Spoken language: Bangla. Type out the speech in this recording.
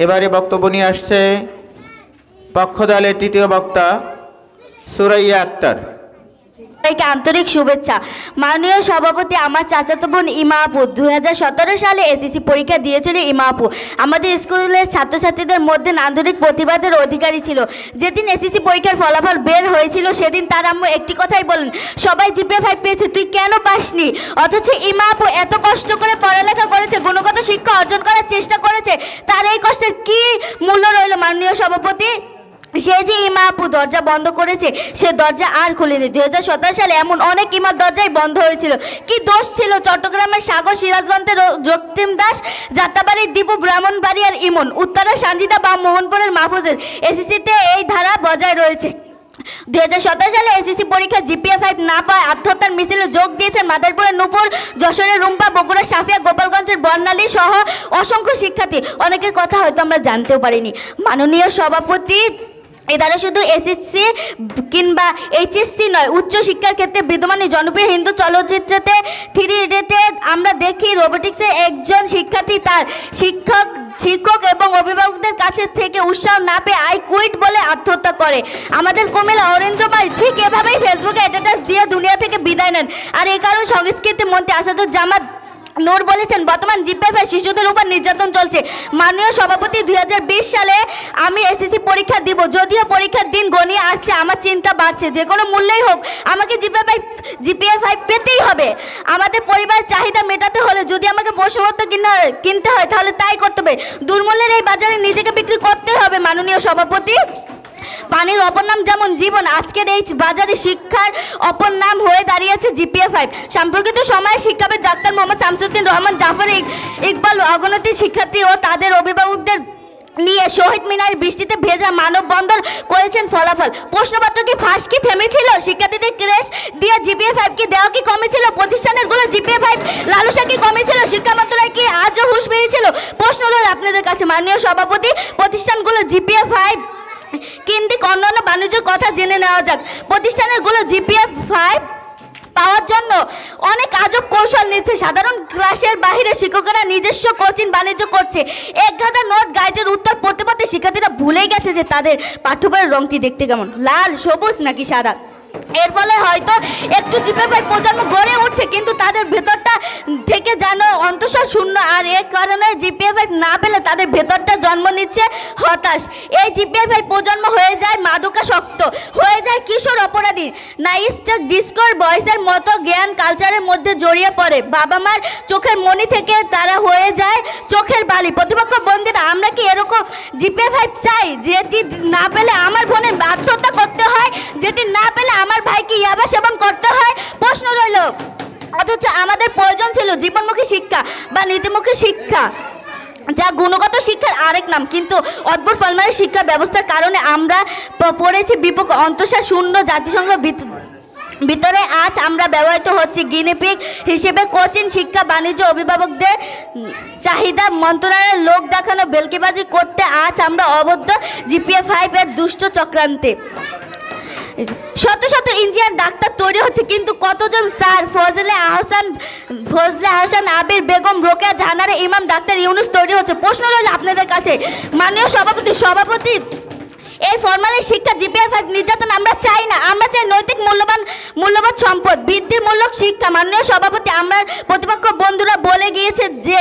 এবারে বক্তব্য নিয়ে আসছে পক্ষদলের তৃতীয় বক্তা সুরাইয়া আক্তার। সবাইকে আন্তরিক শুভেচ্ছা। মাননীয় সভাপতি, আমার চাচাতো বোন ইমা আপু 2017 সালে এসএসসি পরীক্ষা দিয়েছিল। ইমা আপু আমাদের স্কুলের ছাত্রছাত্রীদের মধ্যে নান্দনিক প্রতিবাদের অধিকারী ছিল। যেদিন এসএসসি পরীক্ষার ফলাফল বের হয়েছিল সেদিন তার আম্মু একটি কথাই বলেন, সবাই জিপিএ 5 পেয়েছে, তুই কেন পাসনি? অথচ ইমা আপু এত কষ্ট করে পড়ালেখা করেছে, গুণগত শিক্ষা অর্জন করার চেষ্টা করেছে, তার এই কষ্টের কি মূল্য রইল মাননীয় সভাপতি? সে যে ইমা আপু দরজা বন্ধ করেছে, সে দরজা আর খুলেনি। 2017 সালে এমন অনেক ইমার দরজাই বন্ধ হয়েছিল। কি দোষ ছিল চট্টগ্রামের সাগর, সিরাজগঞ্জের রক্তিম দাস, যাত্রাবাড়ির দীপু, ব্রাহ্মণবাড়িয়ার ইমন, উত্তরা সানজিদা বা মোহনপুরের মাহফুজের? এসএসসিতে এই ধারা বজায় রয়েছে। 2017 সালে এসএসসি পরীক্ষা জিপিএ 5 না পায় আত্মহত্যার মিছিলে যোগ দিয়েছেন মাদারীপুরের নূপুর, যশোরের রুম্পা, বগুড়ার সাফিয়া, গোপালগঞ্জের বর্ণালী সহ অসংখ্য শিক্ষার্থী। অনেকের কথা হয়তো আমরা জানতেও পারিনি। মাননীয় সভাপতি, এদ্বারা শুধু এসএসসি কিংবা এইচএসসি নয়, উচ্চশিক্ষার ক্ষেত্রে বিদ্যমান জনপ্রিয় হিন্দু চলচ্চিত্রতে 3 ইডিয়টে আমরা দেখি রোবোটিক্সের একজন শিক্ষার্থী তার শিক্ষক এবং অভিভাবকদের কাছে থেকে উৎসাহ না পেয়ে আই কুইট বলে আত্মহত্যা করে। আমাদের কুমিল্লা অরেন্দ্র ভাই ঠিক এভাবেই ফেসবুকে স্ট্যাটাস দিয়ে দুনিয়া থেকে বিদায় নেন। আর এই কারণে সংস্কৃতি মন্ত্রী আসাদুজ্জামান নূর বলেছেন, বর্তমান জিপিএ 5 শিশুদের উপর নির্যাতন চলছে। মাননীয় সভাপতি, 2020 সালে আমি এসএসসি পরীক্ষা দিব। যদিও পরীক্ষার দিন গনিয়ে আসছে, আমার চিন্তা বাড়ছে। যে কোনো মূল্যেই হোক আমাকে জিপিএ 5 পেতেই হবে। আমাদের পরিবারের চাহিদা মেটাতে হলে যদি আমাকে প্রশ্নপত্র কিনতে হয় তাহলে তাই করতে হবে। দুর্মূল্যের এই বাজারে নিজেকে বিক্রি করতে হবে। মাননীয় সভাপতি, পানির অপর নাম যেমন জীবন, আজকের এই বাজারে শিক্ষার অপর নাম হয়ে দাঁড়িয়েছে জিপিএ 5। সাম্প্রতিক সময়ে শিক্ষাবিদ ডাক্তার মোহাম্মদ শামসুদ্দিন রহমান, জাফর ইকবাল, অগণিত শিক্ষার্থী ও তাদের অভিভাবকদের নিয়ে শহীদ মিনার বৃষ্টিতে ভেজা মানববন্ধন করেছেন। ফলাফল প্রশ্নপত্র কি ফাঁস কি থেমেছিল? শিক্ষার্থীদের ক্রেশ দিয়ে জিপিএ 5 কি দেওয়া কি কমেছিল? প্রতিষ্ঠানেরগুলো জিপিএ 5 লালসা কি কমেছিল? শিক্ষা মন্ত্রণালয় কি আজও হুঁশ পেয়েছিল? প্রশ্ন হলো আপনাদের কাছে মাননীয় সভাপতি, প্রতিষ্ঠানগুলো জিপিএ 5 কিন্তু অন্যান্য বাণিজ্যের কথা জেনে নেওয়া যাক। প্রতিষ্ঠানেরগুলো জিপিএ 5 পাওয়ার জন্য অনেক আজব কৌশল নিচ্ছে। সাধারণ ক্লাসের বাইরে শিক্ষকেরা নিজস্ব কোচিং বাণিজ্য করছে। 1000 নোট গাইডের উত্তর পড়তে পড়তে শিক্ষার্থীরা ভুলেই গেছে যে তাদের পাঠ্যবইয়ের রংটি দেখতে কেমন, লাল, সবুজ নাকি সাদা। এর ফলে হয়তো একটু জিপিএ 5 প্রজন্ম গড়ে উঠছে, কিন্তু তাদের ভেতরটা থেকে যেন অন্তঃসার শূন্য। আর এ কারণে জিপিএ 5 না পেলে তাদের ভেতরটা জন্ম নিচ্ছে হতাশ। এই জিপিএ 5 প্রজন্ম হয়ে যায় মাদকাসক্ত, হয়ে যায় কিশোর অপরাধী, নাইস্টার ডিসকোর বয়সের মতো জ্ঞান কালচারের মধ্যে জড়িয়ে পড়ে। বাবা মার চোখের মণি থেকে তারা হয়ে যায় চোখের বালি। প্রতিপক্ষ বন্ধুরা, আমরা কি এরকম জিপিএ 5 চাই যেটি না পেলে আমার বোনের আত্মহত্যা করতে হয়, যেটি না পেলে আমার ভাইকে ইয়াবা সেবন করতে হয়? প্রশ্ন রইল। অথচ আমাদের প্রয়োজন ছিল জীবনমুখী শিক্ষা বা নীতিমুখী শিক্ষা, যা গুণগত শিক্ষার আরেক নাম। কিন্তু অদ্ভুত ফলমারি শিক্ষা ব্যবস্থার কারণে আমরা পড়েছি বিপক্ষ অন্তঃসার শূন্য জাতিসংঘ ভিতরে। আজ আমরা ব্যবহৃত হচ্ছি গিনিপিগ হিসেবে। কোচিং শিক্ষা বাণিজ্য অভিভাবকদের চাহিদা মন্ত্রণালয়ের লোক দেখানো বেলকিবাজি করতে আজ আমরা অবদ্ধ জিপিএ 5 এর দুষ্ট চক্রান্তে। শত শত ইঞ্জিনিয়ার ডাক্তার তৈরি হচ্ছে, কিন্তু কতজন স্যার ফজলে আহসান, আবির বেগম, রোকেয়া, জাহানারা ইমাম, ডাক্তার ইউনুস তৈরি হচ্ছে? প্রশ্ন রইল আপনাদের কাছে মাননীয় সভাপতি, এই ফরমালি শিক্ষা জিপিএ 5 নির্যাতন আমরা চাই না। আমরা চাই নৈতিক মূল্যবোধ সম্পদ বৃদ্ধিমূলক শিক্ষা। মাননীয় সভাপতি, আমার প্রতিপক্ষ বন্ধুরা বলে গিয়েছে যে